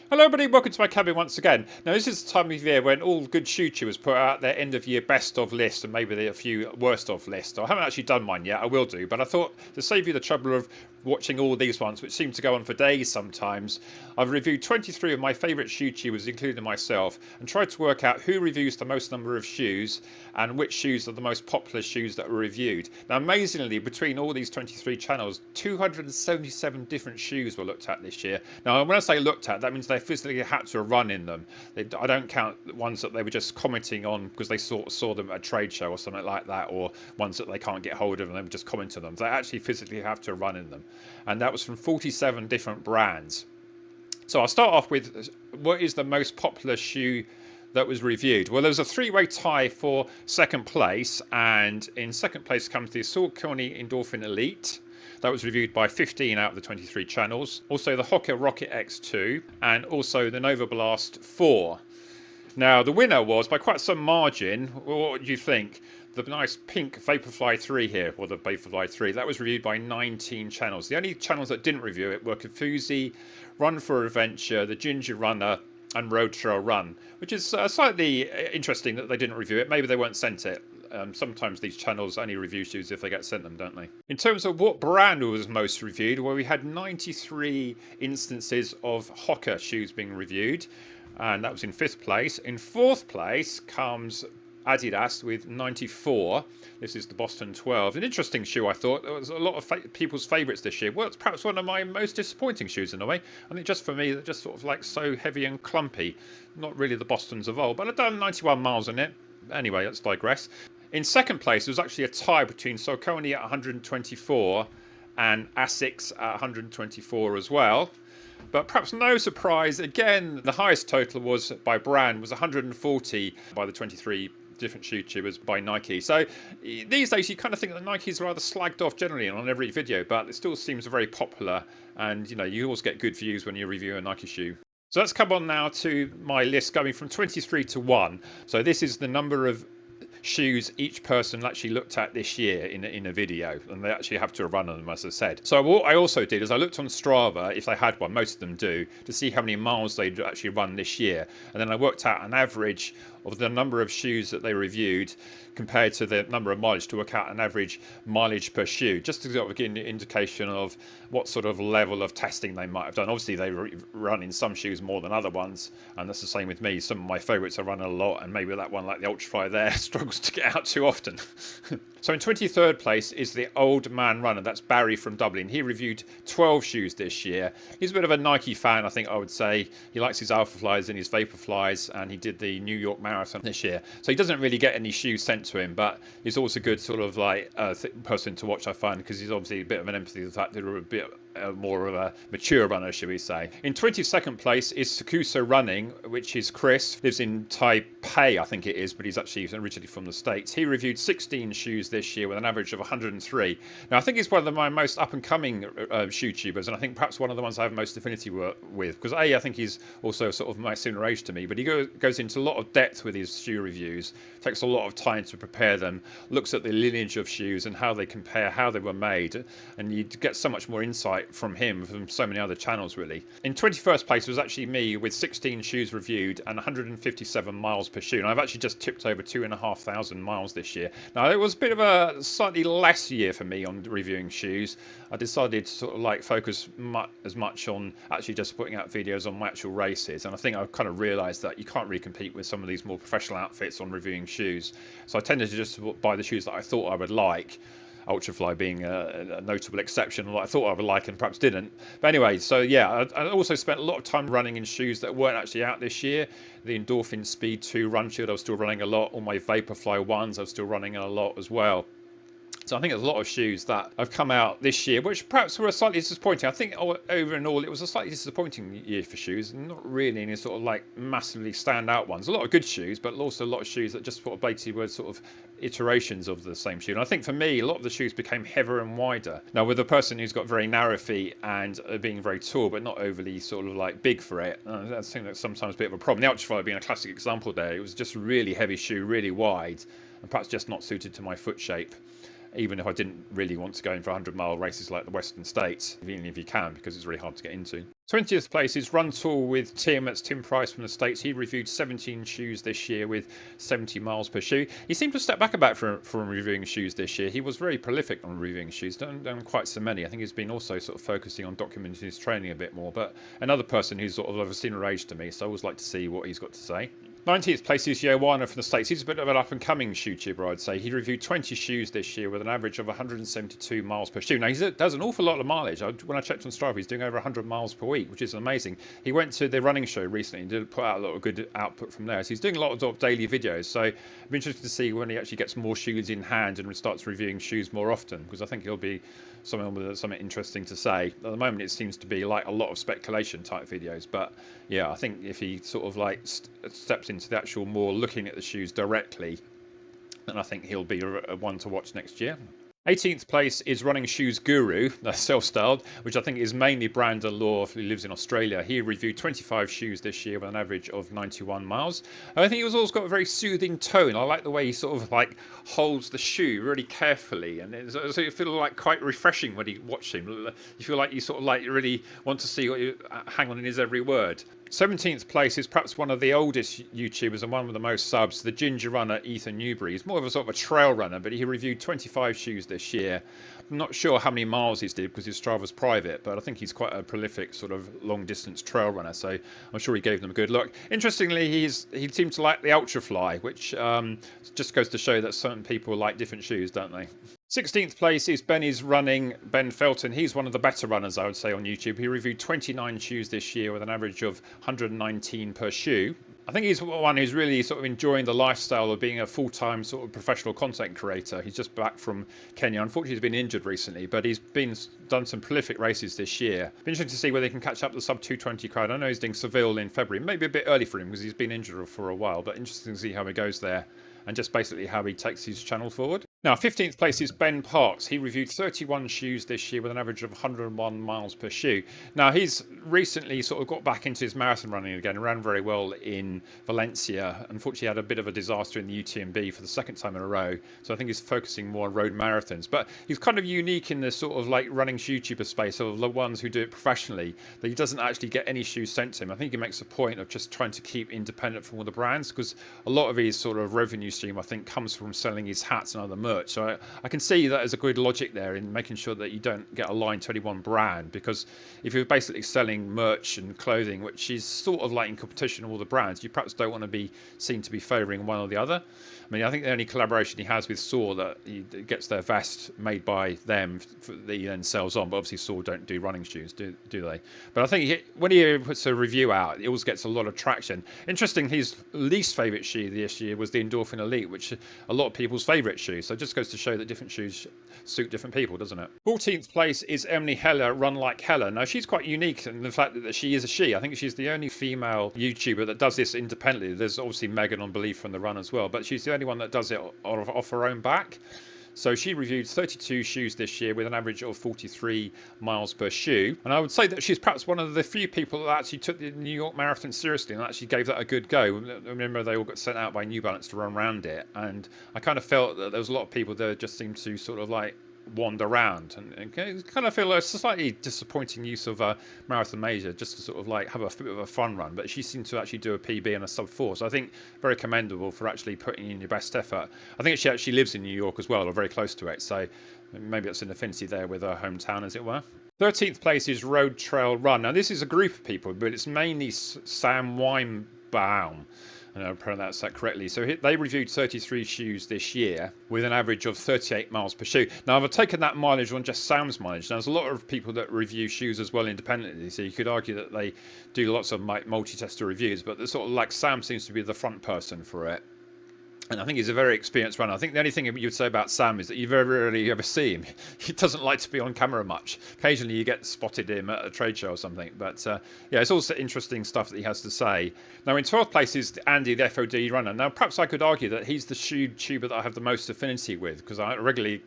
Hello everybody, welcome to my cabin once again. Now this is the time of year when all good ShoeTubers put out their end of year best of list and maybe a few worst of list. I haven't actually done mine yet, I will do, but I thought to save you the trouble of watching all these ones, which seem to go on for days sometimes, I've reviewed 23 of my favourite ShoeTubers, including myself, and tried to work out who reviews the most number of shoes and which shoes are the most popular shoes that were reviewed. Now amazingly, between all these 23 channels, 277 different shoes were looked at this year. Now when I say looked at, that means they physically had to run in them. I don't count the ones that they were just commenting on because they saw them at a trade show or something like that, or ones that they can't get hold of and they were just commenting on them. They actually physically have to run in them. And that was from 47 different brands. So I'll start off with what is the most popular shoe that was reviewed. Well, there was a three-way tie for second place, and in second place comes the Saucony Endorphin Elite. That was reviewed by 15 out of the 23 channels. Also the Hoka Rocket X2 and also the Nova Blast 4. Now the winner was, by quite some margin, what do you think? The nice pink Vaporfly 3 here, or the Vaporfly 3, that was reviewed by 19 channels. The only channels that didn't review it were Kofuzi, Run for Adventure, TheGingerRunner and RoadTrailRun, which is slightly interesting that they didn't review it. Maybe they weren't sent it. Sometimes these channels only review shoes if they get sent them, don't they? In terms of what brand was most reviewed, well, we had 93 instances of Hoka shoes being reviewed, and that was in 5th place. In 4th place comes Adidas with 94. This is the Boston 12. An interesting shoe, I thought. It was a lot of people's favourites this year. Well, it's perhaps one of my most disappointing shoes in a way. I think just for me, they're just sort of like so heavy and clumpy. Not really the Bostons of old, but I've done 91 miles in it. Anyway, let's digress. In 2nd place, there was actually a tie between Saucony at 124 and Asics at 124 as well. But perhaps no surprise, again, the highest total was by brand was 140 by the 23 different ShoeTubers by Nike. So these days you kind of think that Nike's rather slagged off generally on every video, but it still seems very popular, and you always get good views when you review a Nike shoe. So let's come on now to my list going from 23 to 1. So this is the number of shoes each person actually looked at this year in a video, and they actually have to run on them, as I said. So what I also did is I looked on Strava, if they had one, most of them do, to see how many miles they'd actually run this year, and then I worked out an average of the number of shoes that they reviewed compared to the number of mileage to work out an average mileage per shoe, just to sort of give an indication of what sort of level of testing they might have done. Obviously they run in some shoes more than other ones, and that's the same with me. Some of my favourites I run a lot, and maybe that one like the Ultrafly there struggles to get out too often. So in 23rd place is the OldManRunner. That's Barry from Dublin. He reviewed 12 shoes this year. He's a bit of a Nike fan, I think I would say. He likes his Alpha Flies and his Vaporflies, and he did the New York Marathon this year. So he doesn't really get any shoes sent to him, but he's also a good sort of like person to watch, I find, because he's obviously a bit of an empathy to the fact that they're a bit more of a mature runner, should we say. In 22nd place is SagasuRunning, which is Chris. Lives in Taipei, I think it is, but he's actually originally from the States. He reviewed 16 shoes this year with an average of 103. Now I think he's one of my most up and coming ShoeTubers, and I think perhaps one of the ones I have most affinity with, because I think he's also sort of my similar age to me, but he goes into a lot of depth with his shoe reviews, takes a lot of time to prepare them, looks at the lineage of shoes and how they compare, how they were made, and you get so much more insight from him from so many other channels really. In 21st place was actually me with 16 shoes reviewed and 157 miles per shoe, and I've actually just tipped over 2,500 miles this year. Now it was a bit of a slightly less year for me on reviewing shoes. I decided to sort of like focus as much on actually just putting out videos on my actual races, and I think I've kind of realised that you can't really compete with some of these more professional outfits on reviewing shoes. So I tended to just buy the shoes that I thought I would like, Ultrafly being a notable exception, what I thought I would like and perhaps didn't. But anyway, so yeah, I also spent a lot of time running in shoes that weren't actually out this year. The Endorphin Speed 2 Run Shield I was still running a lot. All my Vaporfly 1s I was still running a lot as well. So I think there's a lot of shoes that have come out this year, which perhaps were slightly disappointing. I think over and all, it was a slightly disappointing year for shoes, not really any sort of like massively standout ones. A lot of good shoes, but also a lot of shoes that just sort of basically were sort of iterations of the same shoe. And I think for me, a lot of the shoes became heavier and wider. Now with a person who's got very narrow feet and being very tall, but not overly sort of like big for it, I think that's sometimes a bit of a problem. The Ultrafly being a classic example there, it was just a really heavy shoe, really wide, and perhaps just not suited to my foot shape. Even if I didn't really want to go in for 100-mile races like the Western States, even if you can, because it's really hard to get into. 20th place is RunTall with Tim. That's Tim Price from the States. He reviewed 17 shoes this year with 70 miles per shoe. He seemed to step back a bit from reviewing shoes this year. He was very prolific on reviewing shoes, done quite so many. I think he's been also sort of focusing on documenting his training a bit more. But another person who's sort of a similar age to me, so I always like to see what he's got to say. 19th place is Yowana from the States. He's a bit of an up-and-coming ShoeTuber, I'd say. He reviewed 20 shoes this year with an average of 172 miles per shoe. Now, he does an awful lot of mileage. When I checked on Strava, he's doing over 100 miles per week, which is amazing. He went to the running show recently and did put out a lot of good output from there. So he's doing a lot of, sort of daily videos. So I'm interested to see when he actually gets more shoes in hand and starts reviewing shoes more often, because I think he'll be someone with something interesting to say. At the moment, it seems to be like a lot of speculation type videos, but yeah, I think if he sort of like steps into the actual more looking at the shoes directly, then I think he'll be one to watch next year. 18th place is Running Shoes Guru, self-styled, which I think is mainly Brandon Law, who lives in Australia. He reviewed 25 shoes this year with an average of 91 miles. And I think he's also got a very soothing tone. I like the way he sort of like holds the shoe really carefully, and so you feel like quite refreshing when you watch him. You feel like you sort of like really want to see what you hang on in his every word. 17th place is perhaps one of the oldest YouTubers and one with the most subs, TheGingerRunner Ethan Newbury. He's more of a sort of a trail runner, but he reviewed 25 shoes this year. I'm not sure how many miles he's did because his Strava's private, but I think he's quite a prolific sort of long distance trail runner, so I'm sure he gave them a good look. Interestingly, he seemed to like the Ultrafly, which just goes to show that certain people like different shoes, don't they? 16th place is BenIsRunning, Ben Felton. He's one of the better runners, I would say, on YouTube. He reviewed 29 shoes this year with an average of 119 per shoe. I think he's one who's really sort of enjoying the lifestyle of being a full-time sort of professional content creator. He's just back from Kenya. Unfortunately, he's been injured recently, but he's done some prolific races this year. Be interesting to see whether he can catch up the sub 220 crowd. I know he's doing Seville in February. Maybe a bit early for him because he's been injured for a while, but interesting to see how he goes there and just basically how he takes his channel forward. Now, 15th place is BenParkes. He reviewed 31 shoes this year with an average of 101 miles per shoe. Now, he's recently sort of got back into his marathon running again, ran very well in Valencia. Unfortunately, had a bit of a disaster in the UTMB for the second time in a row. So I think he's focusing more on road marathons. But he's kind of unique in the sort of like running YouTuber space of the ones who do it professionally, that he doesn't actually get any shoes sent to him. I think he makes a point of just trying to keep independent from all the brands, because a lot of his sort of revenue stream, I think, comes from selling his hats and other merch. So I can see that as a good logic there in making sure that you don't get aligned to any one brand, because if you're basically selling merch and clothing, which is sort of like in competition with all the brands, you perhaps don't want to be seen to be favouring one or the other. I mean, I think the only collaboration he has with Saw, that he gets their vest made by them that he then sells on, but obviously Saw don't do running shoes, do they? But I think when he puts a review out, it always gets a lot of traction. Interesting, his least favourite shoe this year was the Endorphin Elite, which a lot of people's favourite shoe. So it just goes to show that different shoes suit different people, doesn't it? 14th place is Emily Heller, RunLikeHeller. Now, she's quite unique in the fact that she is a she. I think she's the only female YouTuber that does this independently. There's obviously Megan on Believeintherun as well, but she's the only one that does it off her own back. So she reviewed 32 shoes this year with an average of 43 miles per shoe. And I would say that she's perhaps one of the few people that actually took the New York Marathon seriously and actually gave that a good go. I remember they all got sent out by New Balance to run around it. And I kind of felt that there was a lot of people there just seemed to sort of like wander around and kind of feel like it's a slightly disappointing use of a marathon major just to sort of like have a bit of a fun run, but she seemed to actually do a PB and a sub 4, so I think very commendable for actually putting in your best effort. I think she actually lives in New York as well, or very close to it, so maybe it's an affinity there with her hometown, as it were. 13th place is RoadTrailRun. Now, this is a group of people, but it's mainly Sam Weinbaum. I pronounce that correctly. So they reviewed 33 shoes this year with an average of 38 miles per shoe. Now, I've taken that mileage on just Sam's mileage. Now, there's a lot of people that review shoes as well independently, so you could argue that they do lots of multi-tester reviews, but the sort of like Sam seems to be the front person for it. And I think he's a very experienced runner. I think the only thing you'd say about Sam is that you very rarely ever see him. He doesn't like to be on camera much. Occasionally you get spotted him at a trade show or something. But yeah, it's also interesting stuff that he has to say. Now, in 12th place is Andy, the FODRunner. Now, perhaps I could argue that he's the ShoeTuber that I have the most affinity with, because I regularly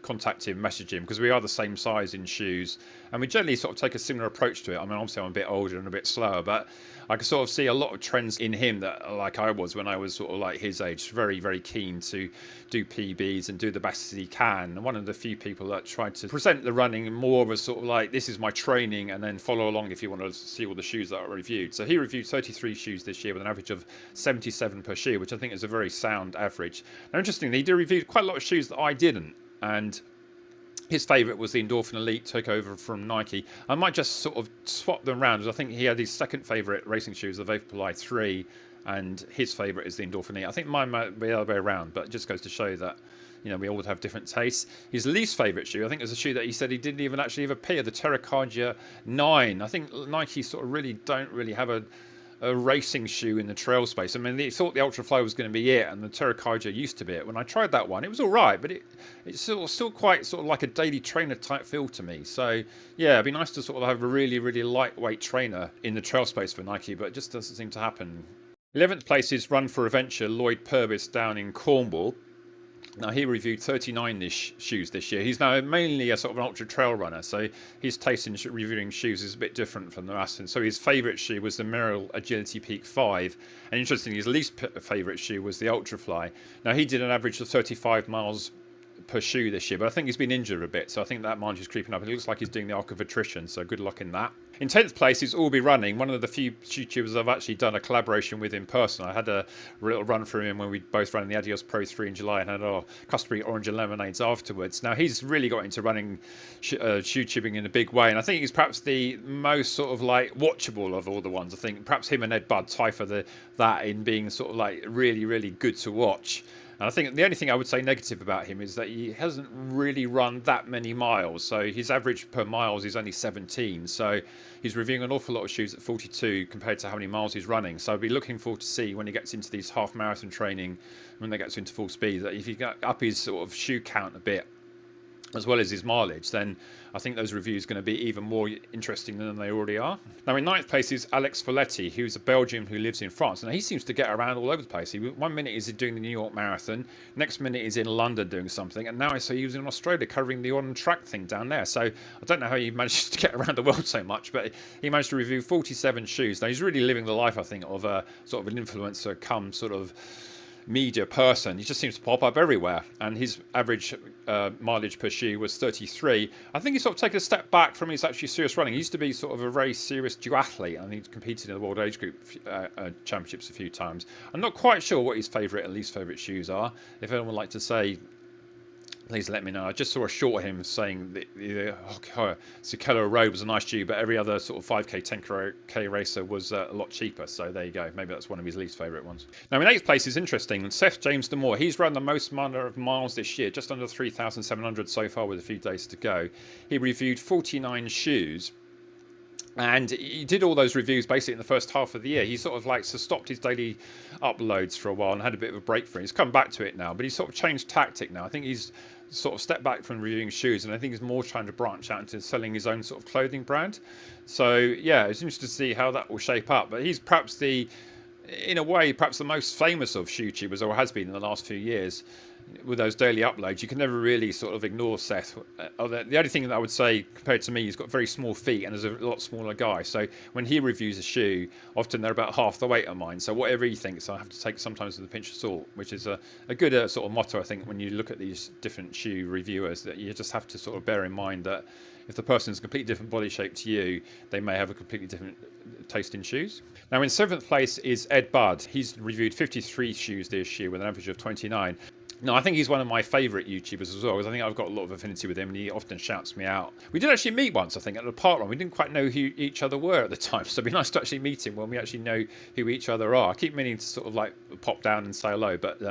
contact him, message him, because we are the same size in shoes and we generally sort of take a similar approach to it. I mean, obviously I'm a bit older and a bit slower, but I can sort of see a lot of trends in him that like I was when I was sort of like his age, very, very keen to do PBs and do the best as he can. And one of the few people that tried to present the running more of a sort of like, this is my training, and then follow along if you want to see all the shoes that are reviewed. So he reviewed 33 shoes this year with an average of 77 per shoe, which I think is a very sound average. Now, interestingly, he did review quite a lot of shoes that I didn't, and his favourite was the Endorphin Elite takeover from Nike. I might just sort of swap them around, because I think he had his second favourite racing shoes, the Vaporfly 3, and his favourite is the Endorphin Elite. I think mine might be the other way around, but it just goes to show that, you know, we all have different tastes. His least favourite shoe, I think, is a shoe that he said he didn't even actually ever appear, the TRCGear 9. I think Nike sort of don't really have a racing shoe in the trail space. I mean, they thought the Ultrafly was going to be it, and the TRCGear used to be it. When I tried that one, it was all right, but it's still quite sort of like a daily trainer type feel to me. So yeah, it'd be nice to sort of have a really, really lightweight trainer in the trail space for Nike, but it just doesn't seem to happen. 11th place is Run for Adventure, Lloyd Purvis down in Cornwall. Now, he reviewed 39 shoes this year. He's now mainly a sort of an ultra trail runner, so his taste in reviewing shoes is a bit different from the rest. And so his favourite shoe was the Merrell Agility Peak 5. And interestingly, his least favourite shoe was the Ultrafly. Now, he did an average of 35 miles per shoe this year, but I think he's been injured a bit, so I think that mileage is creeping up. It looks like he's doing the arc of attrition, so good luck in that. In 10th place is OldManRunning, one of the few YouTubers I've actually done a collaboration with in person. I had a little run through him when we both ran the Adios Pro 3 in July and had our customary orange and lemonades afterwards. Now, he's really got into running YouTubing in a big way, and I think he's perhaps the most sort of like watchable of all the ones. I think perhaps him and EDDBUD tie for that in being sort of like really, really good to watch. And I think the only thing I would say negative about him is that he hasn't really run that many miles. So his average per miles is only 17. So he's reviewing an awful lot of shoes at 42 compared to how many miles he's running. So I'll be looking forward to see when he gets into these half marathon training, when they get into full speed, that if he got up his sort of shoe count a bit, as well as his mileage, then I think those reviews are going to be even more interesting than they already are. Now, in 9th place is Alex Folletti, who's a Belgian who lives in France. Now, he seems to get around all over the place. One minute he's doing the New York Marathon, next minute he's in London doing something, and now I see he was in Australia covering the on-track thing down there. So I don't know how he managed to get around the world so much, but he managed to review 47 shoes. Now, he's really living the life, I think, of a sort of an influencer come sort of media person. He just seems to pop up everywhere, and his average mileage per shoe was 33. I think he's sort of taken a step back from his actually serious running. He used to be sort of a very serious duathlete, and he's competed in the World Age Group Championships a few times. I'm not quite sure what his favourite and least favourite shoes are. If anyone would like to say, please let me know. I just saw a short of him saying the Keller Road was a nice shoe, but every other sort of 5k, 10k racer was a lot cheaper. So there you go. Maybe that's one of his least favourite ones. Now, in 8th place is interesting. SethJamesDeMoor. He's run the most number of miles this year, just under 3,700 so far with a few days to go. He reviewed 49 shoes. And he did all those reviews basically in the first half of the year. He sort of like stopped his daily uploads for a while and had a bit of a break for it. He's come back to it now, but he's sort of changed tactic now. I think he's sort of stepped back from reviewing shoes, and I think he's more trying to branch out into selling his own sort of clothing brand. So yeah, it's interesting to see how that will shape up. But he's perhaps in a way, perhaps the most famous of ShoeTubers, or has been in the last few years. With those daily uploads, you can never really sort of ignore Seth. The only thing that I would say, compared to me, he's got very small feet and is a lot smaller guy. So when he reviews a shoe, often they're about half the weight of mine. So whatever he thinks, I have to take sometimes with a pinch of salt, which is a good sort of motto, I think, when you look at these different shoe reviewers, that you just have to sort of bear in mind that if the person's a completely different body shape to you, they may have a completely different taste in shoes. Now, in 7th place is EDDBUD. He's reviewed 53 shoes this year with an average of 29. No, I think he's one of my favourite YouTubers as well, because I think I've got a lot of affinity with him, and he often shouts me out. We did actually meet once, I think, at a park run. We didn't quite know who each other were at the time, so it'd be nice to actually meet him when we actually know who each other are. I keep meaning to sort of like pop down and say hello, but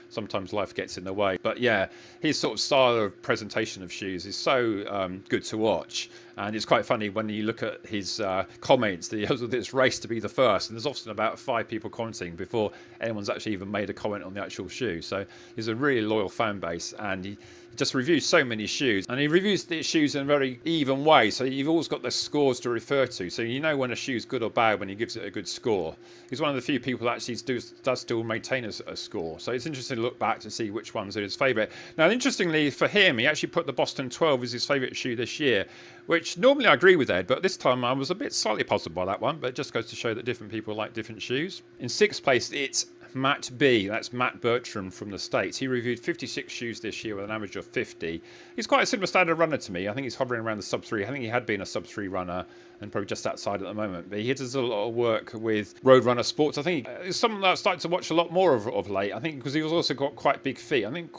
sometimes life gets in the way. But yeah, his sort of style of presentation of shoes is so good to watch. And it's quite funny when you look at his comments that he has this race to be the first, and there's often about 5 people commenting before anyone's actually even made a comment on the actual shoe. So he's a really loyal fan base, and just reviews so many shoes, and he reviews the shoes in a very even way, so you've always got the scores to refer to, so you know when a shoe's good or bad when he gives it a good score. He's one of the few people that actually does still maintain a score, so it's interesting to look back to see which ones are his favourite. Now, interestingly for him, he actually put the Boston 12 as his favourite shoe this year, which normally I agree with Ed, but this time I was a bit slightly puzzled by that one, but it just goes to show that different people like different shoes. In 6th place, it's Matt B, that's Matt Bertram from the States. He reviewed 56 shoes this year with an average of 50. He's quite a similar standard runner to me. I think he's hovering around the sub 3. I think he had been a sub 3 runner and probably just outside at the moment. But he does a lot of work with RoadRunner Sports. I think it's something that I've started to watch a lot more of late. I think because he's also got quite big feet. I think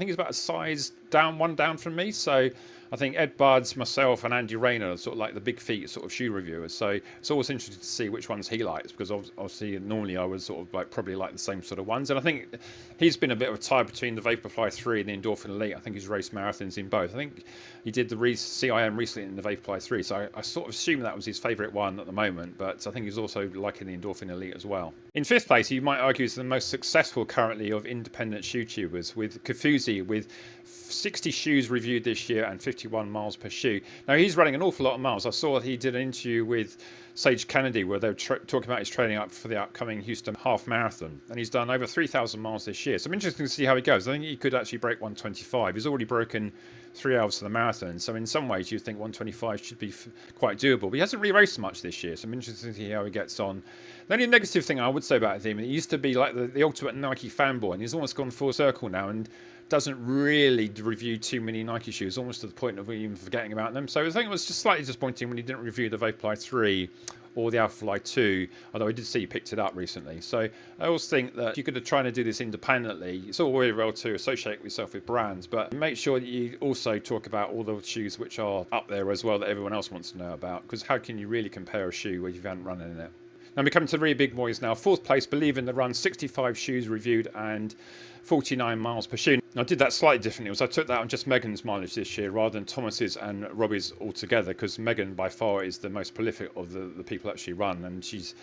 he's about a size down, one down from me. So I think EDDBUD, myself, and Andy Rayner are sort of like the big feet sort of shoe reviewers. So it's always interesting to see which ones he likes, because obviously normally I would sort of like probably like the same sort of ones. And I think he's been a bit of a tie between the Vaporfly 3 and the Endorphin Elite. I think he's raced marathons in both. I think he did the CIM recently in the Vaporfly 3, so I sort of assume that was his favourite one at the moment, but I think he's also liking the Endorphin Elite as well. In 5th place, you might argue is the most successful currently of independent ShoeTubers, with Kofuzi, with 60 shoes reviewed this year and 51 miles per shoe. Now, he's running an awful lot of miles. I saw he did an interview with Sage Kennedy where they were talking about his training up for the upcoming Houston half marathon, and he's done over 3,000 miles this year. So I'm interested to see how he goes. I think he could actually break 125. He's already broken 3 hours for the marathon, so in some ways you think 125 should be quite doable, but he hasn't really raced much this year, so I'm interested to see how he gets on. The only negative thing I would say about him, he used to be like the ultimate Nike fanboy, and he's almost gone full circle now and doesn't really review too many Nike shoes, almost to the point of even forgetting about them. So I think it was just slightly disappointing when he didn't review the Vaporfly 3 or the Alphafly 2, although I did see he picked it up recently. So I always think that if you're going to try to do this independently, it's all very well to associate yourself with brands, but make sure that you also talk about all the shoes which are up there as well that everyone else wants to know about, because how can you really compare a shoe where you haven't run in it? Now we come to the really big boys now. 4th place, Believeintherun, 65 shoes reviewed and 49 miles per shoe. I did that slightly differently. I took that on just Megan's mileage this year rather than Thomas's and Robbie's altogether, because Megan by far is the most prolific of the people that actually run, and she's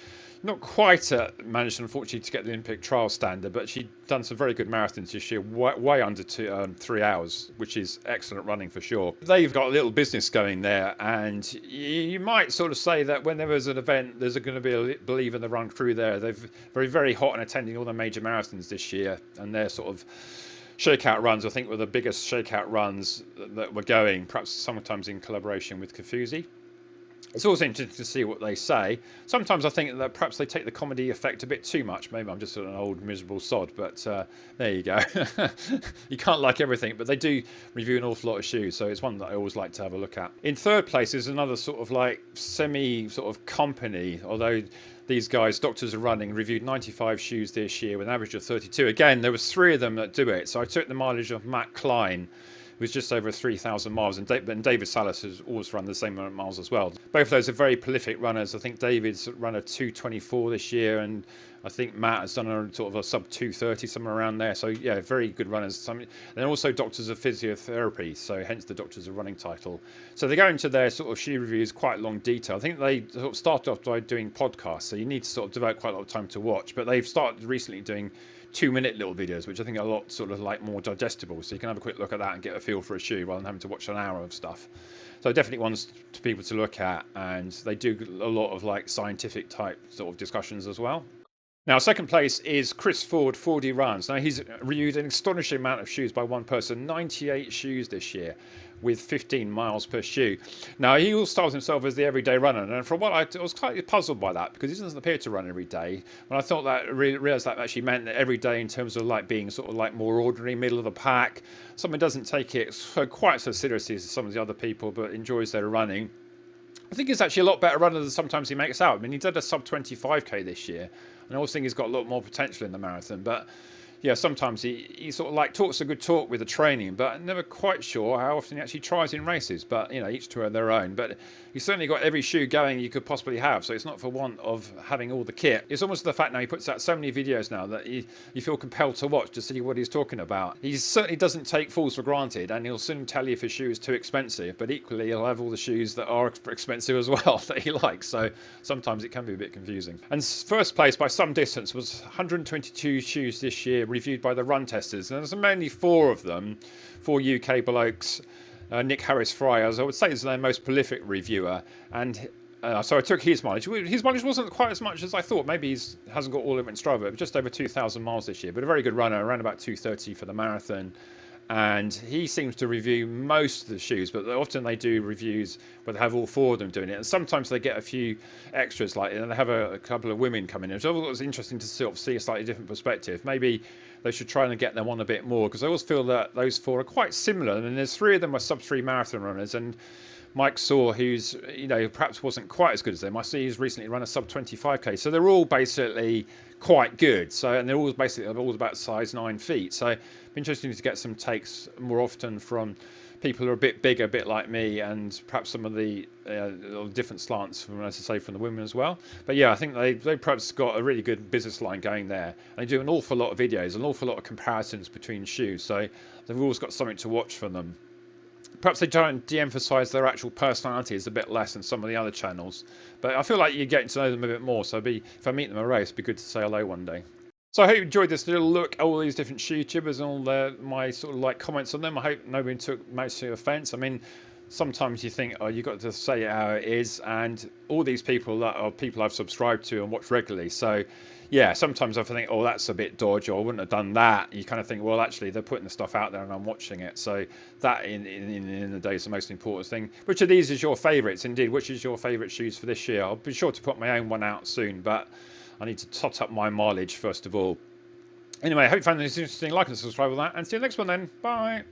not quite managed, unfortunately, to get the Olympic trial standard, but she'd done some very good marathons this year, way under 3 hours, which is excellent running for sure. They've got a little business going there, and you might sort of say that when there is an event, there's going to be a Believeintherun crew there. They're very hot on attending all the major marathons this year, and they're sort of shakeout runs, I think, were the biggest shakeout runs that were going, perhaps sometimes in collaboration with Kofuzi. It's also interesting to see what they say. Sometimes I think that perhaps they take the comedy effect a bit too much. Maybe I'm just an old miserable sod, but there you go. You can't like everything, but they do review an awful lot of shoes, so it's one that I always like to have a look at. In 3rd place is another sort of like semi sort of company, although these guys, DoctorsofRunning, reviewed 95 shoes this year with an average of 32. Again, there was 3 of them that do it, so I took the mileage of Matt Klein, was just over 3,000 miles, and David Salas has always run the same amount of miles as well. Both of those are very prolific runners. I think David's run a 2:24 this year, and I think Matt has done a sort of a sub 2:30, somewhere around there. So yeah, very good runners. And also Doctors of Physiotherapy, so hence the Doctors of Running title. So they go into their sort of shoe reviews quite long detail. I think they sort of started off by doing podcasts, so you need to sort of devote quite a lot of time to watch. But they've started recently doing 2-minute little videos, which I think are a lot sort of like more digestible, so you can have a quick look at that and get a feel for a shoe rather than having to watch an hour of stuff. So definitely ones to people to look at, and they do a lot of like scientific type sort of discussions as well. Now, 2nd place is Chris Ford, FordyRuns. Now, he's reviewed an astonishing amount of shoes by one person, 98 shoes this year, with 15 miles per shoe. Now, he all styles himself as the everyday runner, and for a while I was slightly puzzled by that, because he doesn't appear to run every day. But I thought that realised that actually meant that every day in terms of like being sort of like more ordinary, middle of the pack, someone doesn't take it quite so seriously as some of the other people, but enjoys their running. I think he's actually a lot better runner than sometimes he makes out. I mean, he did a sub 25k this year, and I always think he's got a lot more potential in the marathon, but yeah, sometimes he sort of like talks a good talk with the training, but I'm never quite sure how often he actually tries in races. But you know, each to their own. But he's certainly got every shoe going you could possibly have, so it's not for want of having all the kit. It's almost the fact now he puts out so many videos now that you feel compelled to watch to see what he's talking about. He certainly doesn't take fools for granted, and he'll soon tell you if his shoe is too expensive, but equally he'll have all the shoes that are expensive as well that he likes, so sometimes it can be a bit confusing. And 1st place by some distance was 122 shoes this year reviewed by the RunTesters, and there's mainly 4 of them, 4 UK blokes. Nick Harris Fry, as I would say, is their most prolific reviewer, and so I took his mileage. His mileage wasn't quite as much as I thought. Maybe he hasn't got all of it in Strava, but just over 2,000 miles this year. But a very good runner, around about 2:30 for the marathon. And he seems to review most of the shoes, but often they do reviews where they have all 4 of them doing it. And sometimes they get a few extras, like, and they have a couple of women come in. It was interesting to sort of see a slightly different perspective. Maybe they should try and get them on a bit more, because I always feel that those 4 are quite similar. And there's 3 of them are sub-3 marathon runners, and Mike Saw, who's, you know, perhaps wasn't quite as good as them. I see he's recently run a sub 25k. So they're all basically quite good. So, and they're all basically all about size 9 feet. So it'd be interesting to get some takes more often from people who are a bit bigger, a bit like me, and perhaps some of the different slants from, as I say, from the women as well. But yeah, I think they perhaps got a really good business line going there. And they do an awful lot of videos, an awful lot of comparisons between shoes. So they've always got something to watch from them. Perhaps they try and de-emphasise their actual personalities a bit less than some of the other channels. But I feel like you're getting to know them a bit more. So if I meet them at a race, it'd be good to say hello one day. So I hope you enjoyed this little look at all these different YouTubers and all my sort of like comments on them. I hope nobody took mostly offence. I mean, sometimes you think, oh, you've got to say it how it is. And all these people that are people I've subscribed to and watch regularly. So yeah, sometimes I think, oh, that's a bit dodgy, or I wouldn't have done that. You kind of think, well, actually, they're putting the stuff out there and I'm watching it. So that, in the day, is the most important thing. Which of these is your favourites? Indeed, which is your favourite shoes for this year? I'll be sure to put my own one out soon, but I need to tot up my mileage first of all. Anyway, I hope you found this interesting. Like and subscribe with that, and see you next one then. Bye.